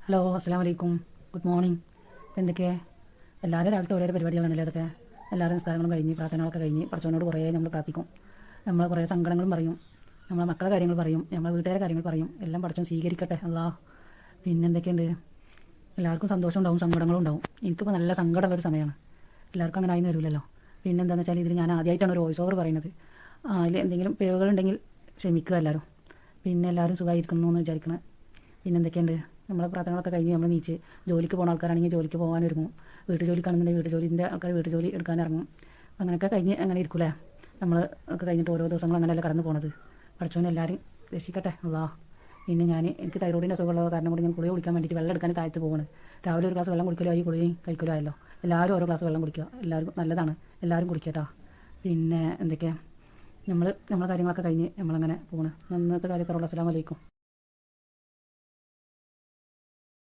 Hello അസ്സലാമു അലൈക്കും. Good morning. എന്തൊക്കെ എല്ലാവരും രാവിലത്തെ ഓരോ പരിപാടികളാണല്ലേ അതൊക്കെ. എല്ലാവരും നിസ്കാരങ്ങളും കഴിഞ്ഞ് പ്രാർത്ഥനകളൊക്കെ കഴിഞ്ഞ് പഠിച്ചവനോട് കുറേ നമ്മൾ പ്രാർത്ഥിക്കും. നമ്മൾ കുറേ സങ്കടങ്ങളും പറയും, നമ്മളെ മക്കളുടെ കാര്യങ്ങൾ പറയും, നമ്മളെ വീട്ടുകാരുടെ കാര്യങ്ങൾ പറയും. എല്ലാം പഠിച്ചവൻ സ്വീകരിക്കട്ടെ അല്ലാ. പിന്നെ എന്തൊക്കെയുണ്ട്, എല്ലാവർക്കും സന്തോഷം ഉണ്ടാവും, സങ്കടങ്ങളും ഉണ്ടാവും. എനിക്കിപ്പോൾ നല്ല സങ്കടമുള്ളൊരു സമയമാണ്. എല്ലാവർക്കും അങ്ങനെ ആയിരുന്നു വരില്ലല്ലോ. പിന്നെ എന്താണെന്ന് വെച്ചാൽ ഇതിൽ ഞാൻ ആദ്യമായിട്ടാണ് ഒരു വോയിസ് ഓവർ പറയുന്നത്. അതിൽ എന്തെങ്കിലും പിഴവുകളുണ്ടെങ്കിൽ ക്ഷമിക്കുക എല്ലാവരും. പിന്നെ എല്ലാവരും സുഖമായിരിക്കുന്നു എന്ന് വിചാരിക്കണം. പിന്നെ എന്തൊക്കെയുണ്ട്, നമ്മളെ പ്രാർത്ഥനകളൊക്കെ കഴിഞ്ഞ് നമ്മൾ നീച്ച് ജോലിക്ക് പോകുന്ന ആൾക്കാരാണെങ്കിൽ ജോലിക്ക് പോകാനിറങ്ങും. വീട്ടു ജോലിക്കാണെന്നുണ്ടെങ്കിൽ വീട്ടു ജോലിൻ്റെ ആൾക്കാർ വീട്ടു ജോലി എടുക്കാനിറങ്ങും. അങ്ങനെയൊക്കെ കഴിഞ്ഞ് അങ്ങനെ ഇരിക്കൂലേ നമ്മൾ ഒക്കെ കഴിഞ്ഞിട്ട് ഓരോ ദിവസങ്ങൾ അങ്ങനെയല്ല കടന്നു പോകുന്നത്. പഠിച്ചവനെ എല്ലാവരും രക്ഷിക്കട്ടെ അല്ലാ. പിന്നെ എനിക്ക് തൈറോയിഡിൻ്റെ അസുഖമുള്ള കാരണം കൊണ്ട് ഞാൻ കുളിക കുടിക്കാൻ വേണ്ടിയിട്ട് വെള്ളം എടുക്കാൻ താഴത്ത് പോവാണ്. രാവിലെ ഒരു ഗ്ലാസ് വെള്ളം കുടിക്കലോ ആയി, കുളിയും കഴിക്കലോ ആയല്ലോ. എല്ലാവരും ഓരോ ഗ്ലാസ് വെള്ളം കുടിക്കുക, എല്ലാവർക്കും നല്ലതാണ്, എല്ലാവരും കുടിക്കട്ടോ. പിന്നെ എന്തൊക്കെയാണ്, നമ്മളെ കാര്യങ്ങളൊക്കെ കഴിഞ്ഞ് നമ്മളങ്ങനെ പോകണം. ഇന്നത്തെ കാര്യത്തോടുള്ള അസ്സലാമു അലൈക്കും.